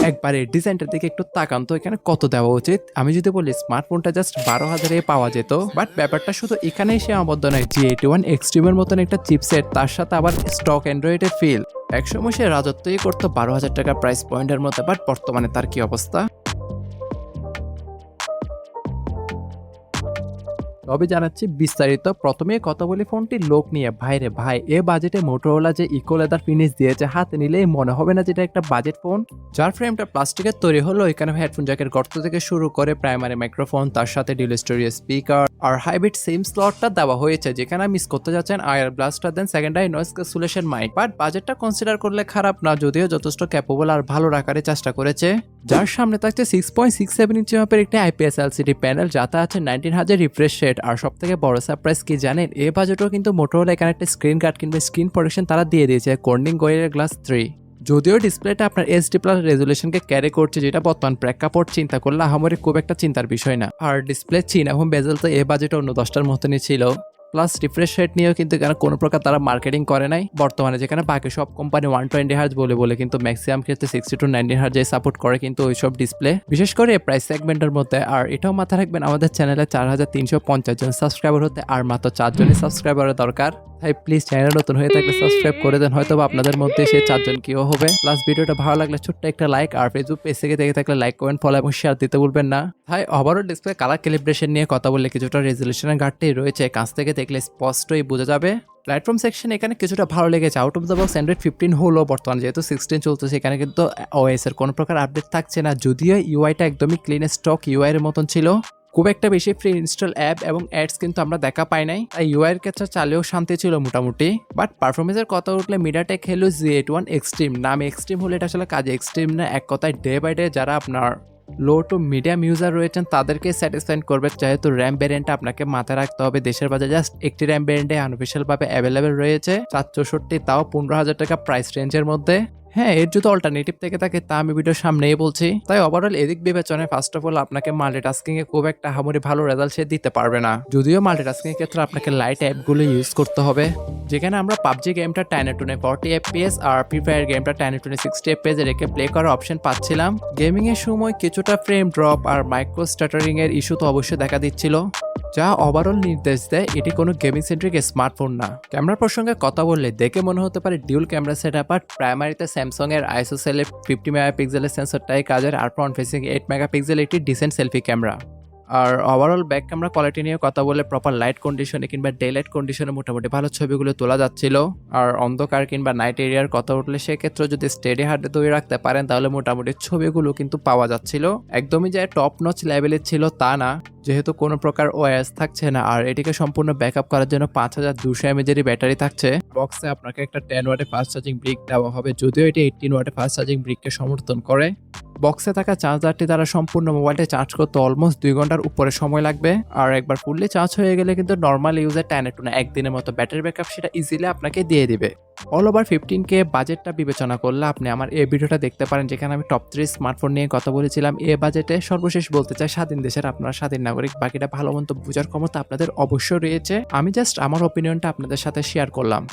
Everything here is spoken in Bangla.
একবার এই ডিজাইনটার দিকে একটু তাকান তো, এখানে কত দেওয়া উচিত? আমি যদি বলি স্মার্টফোনটা জাস্ট 12,000-এ পাওয়া যেত, বাট ব্যাপারটা শুধু এখানেই সীমাবদ্ধ নয়। G81 এক্সট্রিমের মতন একটা চিপসেট, তার সাথে আবার স্টক অ্যান্ড্রয়েডের ফিল। একসময় সে রাজত্বই করতো 12,000 টাকা প্রাইস পয়েন্টের মধ্যে, বাট বর্তমানে তার কি অবস্থা? তবে জানাচ্ছি বিস্তারিত। প্রথমে কথা বলি ফোনটির লোক নিয়ে। ভাইরে ভাই, এ বাজেটে মোটোরোলা যে ইকো লেদার ফিনিশ দিয়েছে, হাতে নিলেই মনে হবে না যেটা একটা বাজেট ফোন। যার ফ্রেমটা প্লাস্টিকের তৈরি হলো, এখানে হেডফোন জ্যাকের গর্ত থেকে শুরু করে প্রাইমারি মাইক্রোফোন, তার সাথে ডিউল স্টোরেজ স্পিকার আর হাইব্রিড সিম স্লটটা দেওয়া হয়েছে, যেখানে মিস করতে যাচ্ছেন air blaster then secondary noise cancellation mic. But বাজেটটা কনসিডার করলে খারাপ না, যদিও যথেষ্ট ক্যাপেবল আর ভালো রাখার চেষ্টা করেছে। যার সামনে থাকছে 6.67 ইঞ্চি মাপের একটি IPS LCD প্যানেল, যাতে আছে 19,000 রিফ্রেশ রেট। আর সব থেকে বড় সারপ্রাইজ কি জানেন? এই বাজেটও কিন্তু মোটোরোলা এখানে একটা স্ক্রিন গার্ড কিংবা স্ক্রিন প্রোটেকশন তারা দিয়ে দিয়েছে, কর্নিং গোরিলা গ্লাস 3। যদিও ডিসপ্লেটা আপনার HD+ রেজুলেশনকে ক্যারি করছে, যেটা বর্তমান প্রেক্ষাপট চিন্তা করলে আহামরি খুব একটা চিন্তার বিষয় না। আর ডিসপ্লে চিন এবং বেজেল তো এই বাজেটে অন্য 10টার মতনই ছিল। প্লাস রিফ্রেশ রেট নিয়েও কিন্তু এখানে কোনো প্রকার তারা মার্কেটিং করে নাই বর্তমানে, যেখানে বাকি সব কোম্পানি 120 হার্জ বলে কিন্তু ম্যাক্সিমাম ক্ষেত্রে 60 to 90 হার্জে সাপোর্ট করে কিন্তু ওইসব ডিসপ্লে, বিশেষ করে প্রাইস সেগমেন্টের মধ্যে। আর এটাও মাথায় রাখবেন, আমাদের চ্যানেলে 4,350 জন সাবস্ক্রাইবার হতে আর মাত্র 4 জনই সাবস্ক্রাইবারের দরকার। তাই প্লিজ চ্যানেল নতুন হয়ে থাকলে সাবস্ক্রাইব করে দেন, হয়তো আপনাদের মধ্যে সে 4 জন কেউ হবে। প্লাস ভিডিওটা ভালো লাগলে ছোট্ট একটা লাইক, আর ফেসবুক পেজ থেকে দেখে থাকলে লাইক, কমেন্ট, ফলো এবং শেয়ার দিতে ভুলবেন না। তাই ওভারঅল ডিসপ্লে কালার ক্যালিব্রেশন নিয়ে কথা বললে কিছুটা রেজুলেশনের ঘাটতি রয়েছে, কাছ থেকে দেখলে স্পষ্টই বোঝা যাবে। প্ল্যাটফর্ম সেকশন এখানে কিছুটা ভালো লেগেছে। Out of the box Android 15 হলো, বর্তমানে যেহেতু 16 চলতেছে, এখানে কিন্তু OS এর কোনো প্রকার আপডেট থাকছে না, যদিও ইউআইটা একদমই ক্লিন স্টক ইউআই এর মতন ছিল। খুব একটা বেশি ফ্রি ইনস্টল অ্যাপ এবং অ্যাডস কিন্তু আমরা দেখা পাই নাই, তাই ইউআই এর ক্ষেত্রে চালেও শান্তি ছিল মোটামুটি। বাট পারফরমেন্সের কথা উঠলে মিডিয়াটেক হেলো G81 এক্সট্রিম, নাম এক্সট্রিম হলে এটা আসলে কাজে এক্সট্রিম না, এক কথায় ডে বাই ডে যারা আপনার লো টু মিডিয়াম ইউজার রয়েছেন তাদেরকে স্যাটিসফাইড করবে। যেহেতু র্যাম ভ্যারিয়েন্টটা আপনাকে মাথায় রাখতে হবে, দেশের বাজারে জাস্ট একটি র্যাম ভ্যারিয়েন্টে আনঅফিশিয়াল ভাবে অ্যাভেলেবেল রয়েছে 464, তাও 15,000 টাকা প্রাইস রেঞ্জের মধ্যে। হ্যাঁ, এর যদি অল্টারনেটিভ থেকে থাকে তা আমি ভিডিওর সামনেই বলছি। তাই ওভারঅল এদিক বিবেচনায় ফার্স্ট অফ অল আপনাকে মাল্টিটাস্কিং এ খুব একটা হামরি ভালো রেজাল্ট সে দিতে পারবে না, যদিও মাল্টিটাস্কিং এর ক্ষেত্রে আপনাকে লাইট অ্যাপগুলো ইউজ করতে হবে। যেখানে আমরা পাবজি গেমটা 1080 40 FPS আর ফ্রি ফায়ার গেমটা 1080 60 FPS রেখে প্লে করার অপশন পাচ্ছিলাম। গেমিং এর সময় কিছুটা ফ্রেম ড্রপ আর মাইক্রো স্টাটারিং এর ইস্যু তো অবশ্যই দেখা দিচ্ছিল, যা ওভারঅল নির্দেশ দেয় এটি কোনো গেমিং সেন্ট্রিক স্মার্টফোন না। ক্যামেরা প্রসঙ্গে কথা বললে দেখে মনে হতে পারে ডিউল ক্যামেরা সেটআপ, বাট প্রাইমারিতে স্যামসাং এর আইসোসেলের 50 মেগাপিক্সেলের সেন্সরটাই কাজের, আর ফ্রন্ট ফেসিং 8 মেগাপিক্সেল একটি ডিসেন্ট সেলফি ক্যামেরা। আর ওভারঅল ব্যাক ক্যামেরা কোয়ালিটি নিয়ে কথা বলে প্রপার লাইট কন্ডিশনে কিংবা ডে লাইট কন্ডিশনে মোটামুটি ভালো ছবিগুলো তোলা যাচ্ছিল। আর অন্ধকার কিংবা নাইট এরিয়ার কথা উঠলে সেক্ষেত্রে যদি স্টেডি হার্ডে তৈরি রাখতে পারেন তাহলে মোটামুটি ছবিগুলো কিন্তু পাওয়া যাচ্ছিল। একদমই যে টপ নচ লেভেলের ছিল তা না, যেহেতু কোনো প্রকার ওএস থাকছে না, আর এটিকে সম্পূর্ণ ব্যাকআপ করার জন্য 5200 mAh ব্যাটারি থাকছে। বক্সে আপনাকে একটা 10 ওয়াটের ফাস্ট চার্জিং ব্রিক দেওয়া হবে, যদিও এটি 18 ওয়াটের ফাস্ট চার্জিং ব্রিককে সমর্থন করে। বক্সে থাকা চার্জারটি দ্বারা সম্পূর্ণ মোবাইলটি চার্জ করতে অলমোস্ট 2 ঘন্টার উপরে সময় লাগবে। আর একবার ফুললি চার্জ হয়ে গেলে কিন্তু নর্মাল ইউজার 10 একটু না একদিনের মতো ব্যাটারি ব্যাকআপ সেটা ইজিলি আপনাকে দিয়ে দিবে। অল ওভার 15K বাজেটটা বিবেচনা করলে আপনি আমার এই ভিডিওটা দেখতে পারেন, যেখানে আমি টপ 3 স্মার্টফোন নিয়ে কথা বলেছিলাম। এই বাজেটে সর্বশেষ বলতে চাই, স্বাধীন দেশের আপনারা স্বাধীন নাগরিক, বাকিটা ভালো মন্দ বোঝার ক্ষমতা আপনাদের অবশ্যই রয়েছে। আমি জাস্ট আমার ওপিনিয়নটা আপনাদের সাথে শেয়ার করলাম।